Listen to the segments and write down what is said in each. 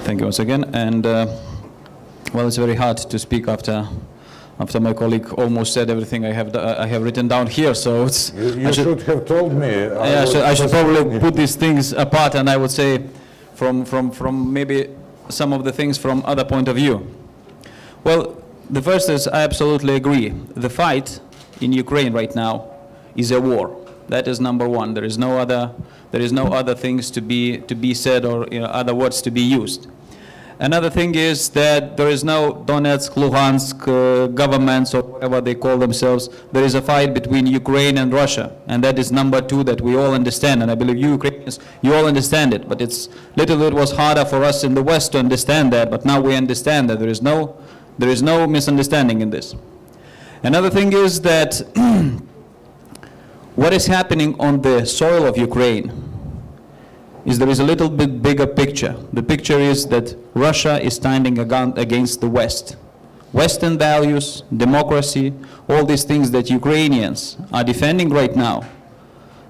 Thank you once again. And well, it's very hard to speak after my colleague almost said everything I have written down here. So it's, you should have told me. I should probably put these things apart, and I would say from maybe some of the things from other point of view. Well, the first is I absolutely agree. The fight in Ukraine right now is a war. That is number one. There is no other things to be said, or other words to be used. Another thing is that there is no Donetsk, Luhansk governments, or whatever they call themselves. There is a fight between Ukraine and Russia, and that is number two that we all understand, and I believe you Ukrainians, you all understand it, but it's little bit was harder for us in the West to understand that, but now we understand that there is no misunderstanding in this. Another thing is that what is happening on the soil of Ukraine is there is a little bit bigger picture. The picture is that Russia is standing against the West. Western values, democracy, all these things that Ukrainians are defending right now,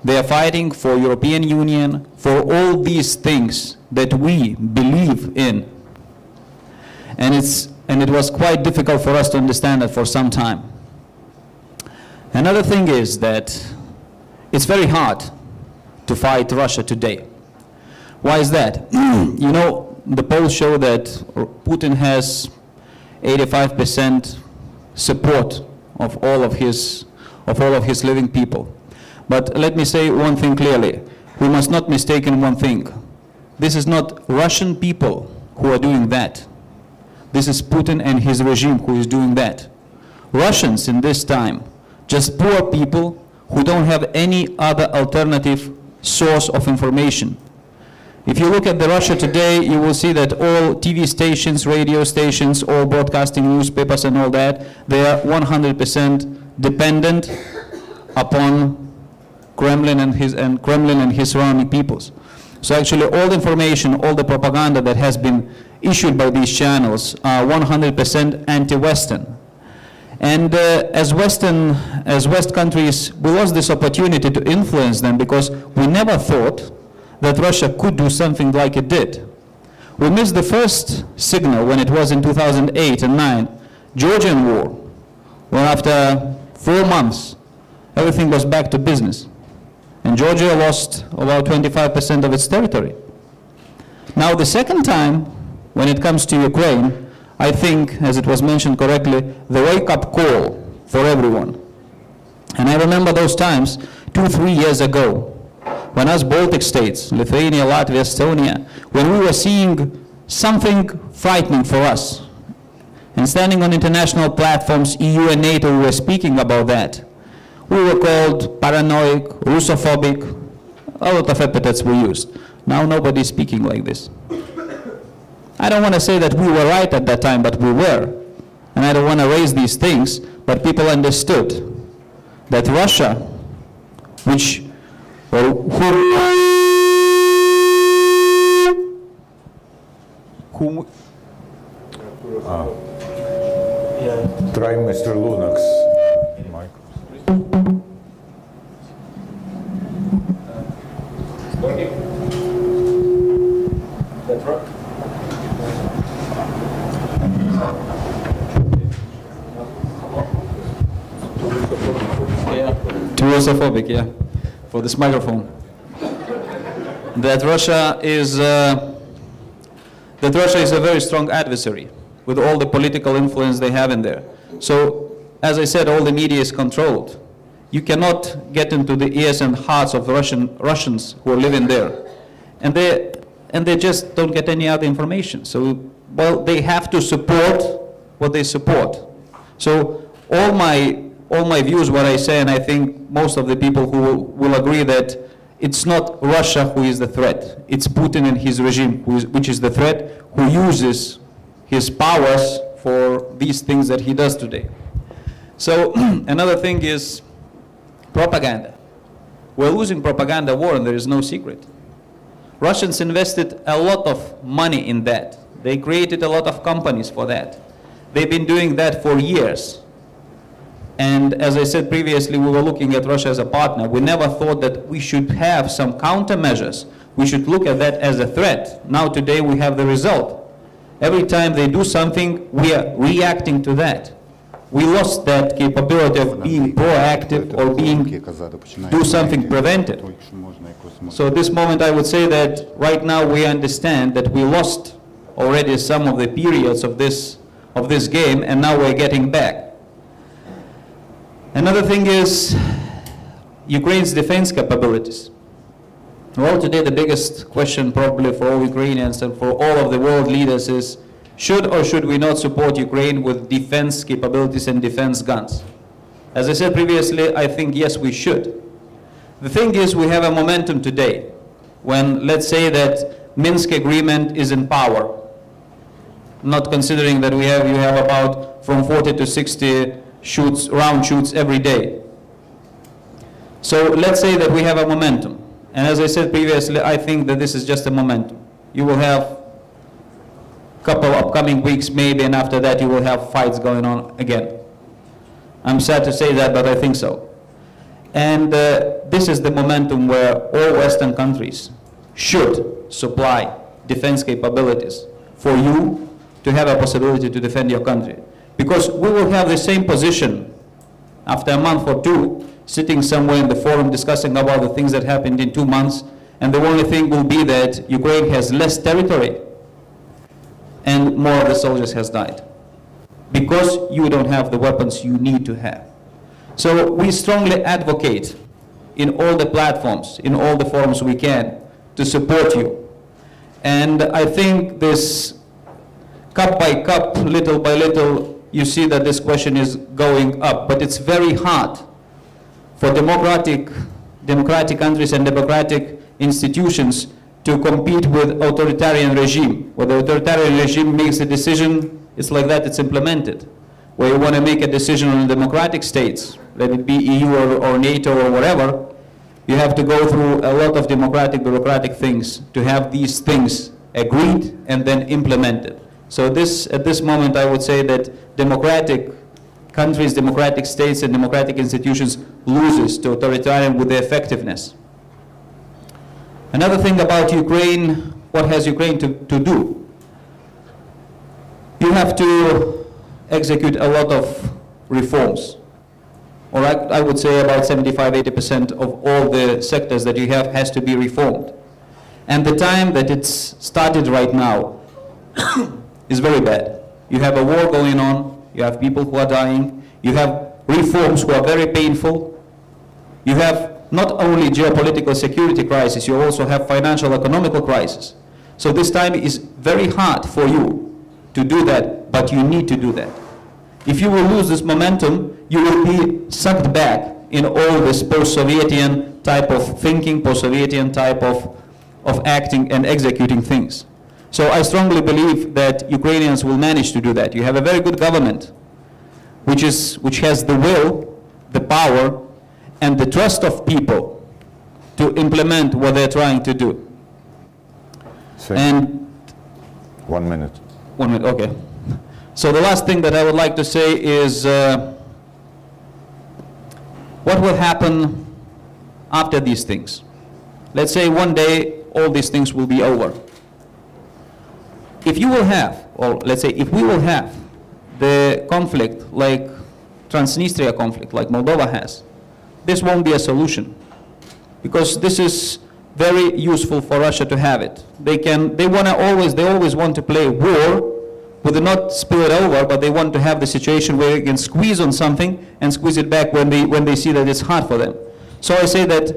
they are fighting for European Union, for all these things that we believe in. And it was quite difficult for us to understand that for some time. Another thing is that it's very hard to fight Russia today. Why is that? You know, the polls show that Putin has 85% support of all of his living people. But let me say one thing clearly. We must not mistake in one thing. This is not Russian people who are doing that. This is Putin and his regime who is doing that. Russians in this time, just poor people who don't have any other alternative source of information. If you look at the Russia today, you will see that all TV stations, radio stations, all broadcasting newspapers and all that, they are 100% dependent upon Kremlin and his surrounding peoples. So actually all the information, all the propaganda that has been issued by these channels are 100% anti-Western. And as West countries, we lost this opportunity to influence them because we never thought that Russia could do something like it did. We missed the first signal when it was in 2008 and 9, Georgian war, when after 4 months, everything was back to business. And Georgia lost about 25% of its territory. Now the second time, when it comes to Ukraine, I think, as it was mentioned correctly, the wake-up call for everyone. And I remember those times 2-3 years ago, when us Baltic states, Lithuania, Latvia, Estonia, when we were seeing something frightening for us, and standing on international platforms, EU and NATO, we were speaking about that. We were called paranoid, Russophobic, a lot of epithets we used. Now nobody's speaking like this. I don't want to say that we were right at that time, but we were. And I don't want to raise these things, but people understood that Russia, which, Try Mr. Lunak's mic. Too Russophobic, yeah, for this microphone. That Russia is a very strong adversary with all the political influence they have in there. So, as I said, all the media is controlled. You cannot get into the ears and hearts of Russians who are living there, and they just don't get any other information. So, well, they have to support what they support. So, all my views, what I say, and I think most of the people who will agree that it's not Russia who is the threat. It's Putin and his regime which is the threat, who uses his powers for these things that he does today. So another thing is propaganda. We're losing propaganda war, and there is no secret. Russians invested a lot of money in that. They created a lot of companies for that. They've been doing that for years. And as I said previously, we were looking at Russia as a partner. We never thought that we should have some countermeasures. We should look at that as a threat. Now today we have the result. Every time they do something, we are reacting to that. We lost that capability of being proactive or do something preventive. So at this moment I would say that right now we understand that we lost already some of the periods of this game, and now we're getting back. Another thing is Ukraine's defense capabilities. Well, today the biggest question probably for all Ukrainians and for all of the world leaders is, should or should we not support Ukraine with defense capabilities and defense guns? As I said previously, I think yes, we should. The thing is, we have a momentum today when, let's say that Minsk agreement is in power, not considering that you have about from 40 to 60 round shoots every day. So let's say that we have a momentum. And as I said previously, I think that this is just a momentum. You will have a couple upcoming weeks maybe, and after that you will have fights going on again. I'm sad to say that, but I think so. And this is the momentum where all Western countries should supply defense capabilities for you to have a possibility to defend your country. Because we will have the same position after a month or two, sitting somewhere in the forum discussing about the things that happened in 2 months, and the only thing will be that Ukraine has less territory and more of the soldiers has died. Because you don't have the weapons you need to have. So we strongly advocate in all the platforms, in all the forums we can, to support you. And I think this cup by cup, little by little, you see that this question is going up. But it's very hard for democratic countries and democratic institutions to compete with authoritarian regime. Where the authoritarian regime makes a decision, it's like that, it's implemented. Where you want to make a decision on democratic states, let it be EU or NATO or whatever, you have to go through a lot of democratic, bureaucratic things to have these things agreed and then implemented. So at this moment, I would say that democratic countries, democratic states, and democratic institutions loses to authoritarian with the effectiveness. Another thing about Ukraine, what has Ukraine to do? You have to execute a lot of reforms. Or I would say about 75–80% of all the sectors that you have has to be reformed. And the time that it's started right now is very bad. You have a war going on, you have people who are dying, you have reforms who are very painful, you have not only geopolitical security crisis, you also have financial economical crisis. So this time is very hard for you to do that, but you need to do that. If you will lose this momentum, you will be sucked back in all this post-Sovietian type of thinking, post-Sovietian type of acting and executing things. So I strongly believe that Ukrainians will manage to do that. You have a very good government, which has the will, the power, and the trust of people to implement what they're trying to do. And 1 minute. 1 minute, okay. So the last thing that I would like to say is what will happen after these things? Let's say one day all these things will be over. If you will have, or let's say if we will have the conflict like Transnistria conflict, like Moldova has, this won't be a solution. Because this is very useful for Russia to have it. They always want to play war, would not spill it over, but they want to have the situation where they can squeeze on something and squeeze it back when they see that it's hard for them. So I say that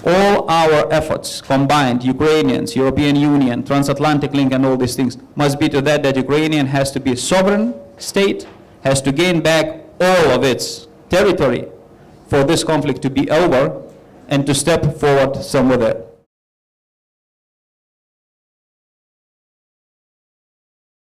all our efforts combined, Ukrainians, European Union, transatlantic link and all these things, must be to that Ukrainian has to be a sovereign state, has to gain back all of its territory for this conflict to be over and to step forward somewhere there.